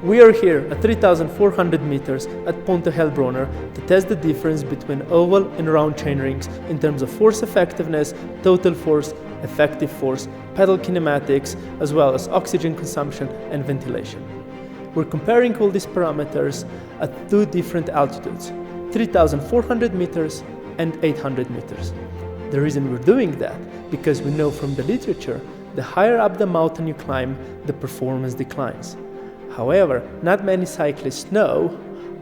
We are here at 3,400 meters at Ponte Helbronner to test the difference between oval and round chainrings in terms of force effectiveness, total force, effective force, pedal kinematics, as well as oxygen consumption and ventilation. We're comparing all these parameters at two different altitudes, 3,400 meters and 800 meters. The reason we're doing that, because we know from the literature, the higher up the mountain you climb, the performance declines. However, not many cyclists know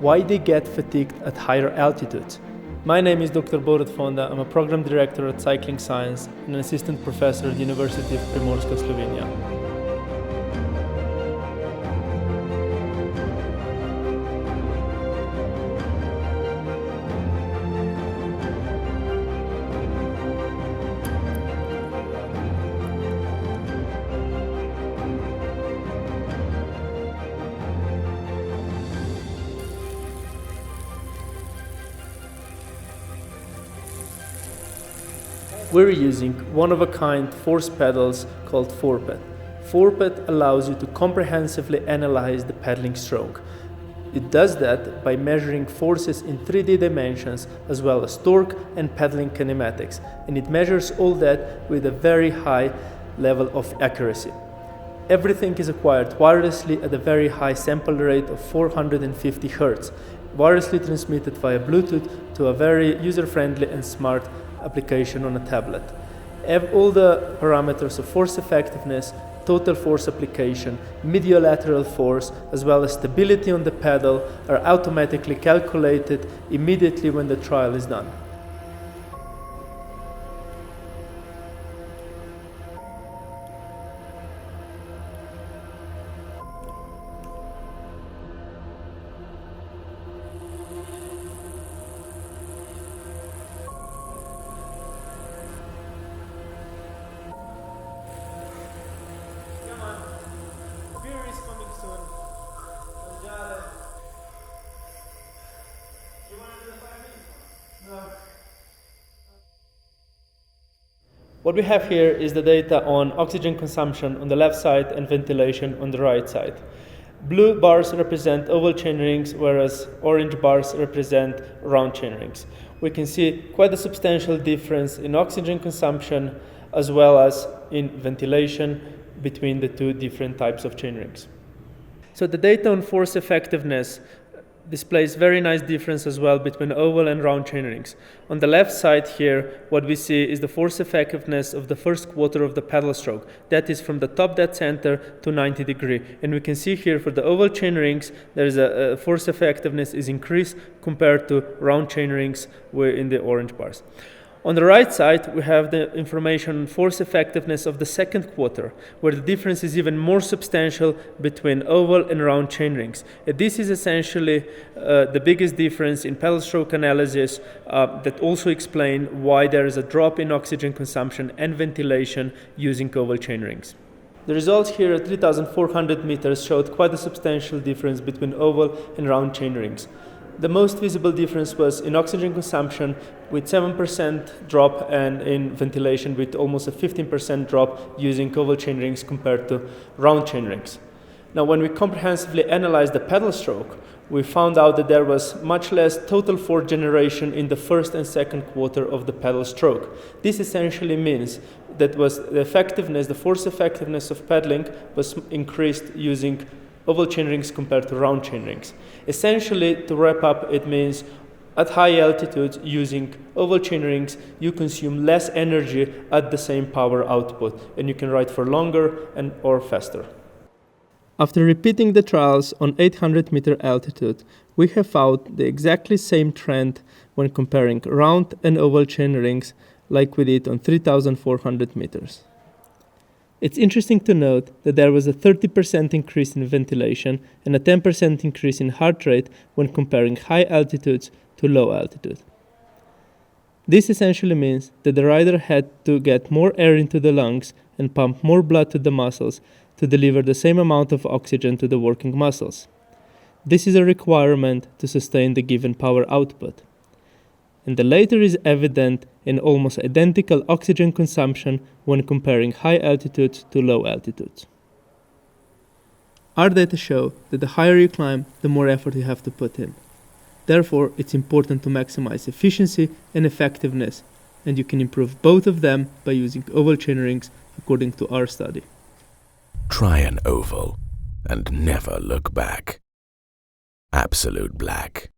why they get fatigued at higher altitudes. My name is Dr. Borut Fonda. I'm a program director at Cycling Science and an assistant professor at the University of Primorska, Slovenia. We're using one-of-a-kind force pedals called ForPed. ForPed allows you to comprehensively analyze the pedaling stroke. It does that by measuring forces in 3D dimensions as well as torque and pedaling kinematics, and it measures all that with a very high level of accuracy. Everything is acquired wirelessly at a very high sample rate of 450 Hz, wirelessly transmitted via Bluetooth to a very user-friendly and smart application on a tablet. All the parameters of force effectiveness, total force application, mediolateral force, as well as stability on the pedal are automatically calculated immediately when the trial is done. What we have here is the data on oxygen consumption on the left side and ventilation on the right side. Blue bars represent oval chainrings, whereas orange bars represent round chainrings. We can see quite a substantial difference in oxygen consumption as well as in ventilation between the two different types of chainrings. So the data on force effectiveness displays very nice difference as well between oval and round chainrings. On the left side here, what we see is the force effectiveness of the first quarter of the pedal stroke. That is from the top dead center to 90 degree. And we can see here for the oval chainrings, there is a force effectiveness is increased compared to round chainrings in the orange bars. On the right side, we have the information on force effectiveness of the second quarter, where the difference is even more substantial between oval and round chainrings. This is essentially the biggest difference in pedal stroke analysis that also explain why there is a drop in oxygen consumption and ventilation using oval chainrings. The results here at 3,400 meters showed quite a substantial difference between oval and round chainrings. The most visible difference was in oxygen consumption with 7% drop and in ventilation with almost a 15% drop using oval chainrings compared to round chainrings. Now, when we comprehensively analyzed the pedal stroke, we found out that there was much less total force generation in the first and second quarter of the pedal stroke. This essentially means that the effectiveness, the force effectiveness of pedaling was increased using oval chainrings compared to round chainrings. Essentially, to wrap up, it means at high altitudes using oval chainrings, you consume less energy at the same power output, and you can ride for longer or faster. After repeating the trials on 800 meter altitude, we have found the exactly same trend when comparing round and oval chainrings like we did on 3,400 meters. It's interesting to note that there was a 30% increase in ventilation and a 10% increase in heart rate when comparing high altitudes to low altitude. This essentially means that the rider had to get more air into the lungs and pump more blood to the muscles to deliver the same amount of oxygen to the working muscles. This is a requirement to sustain the given power output. And the latter is evident in almost identical oxygen consumption when comparing high altitudes to low altitudes. Our data show that the higher you climb, the more effort you have to put in. Therefore, it's important to maximize efficiency and effectiveness, and you can improve both of them by using oval chainrings according to our study. Try an oval and never look back. Absolute Black.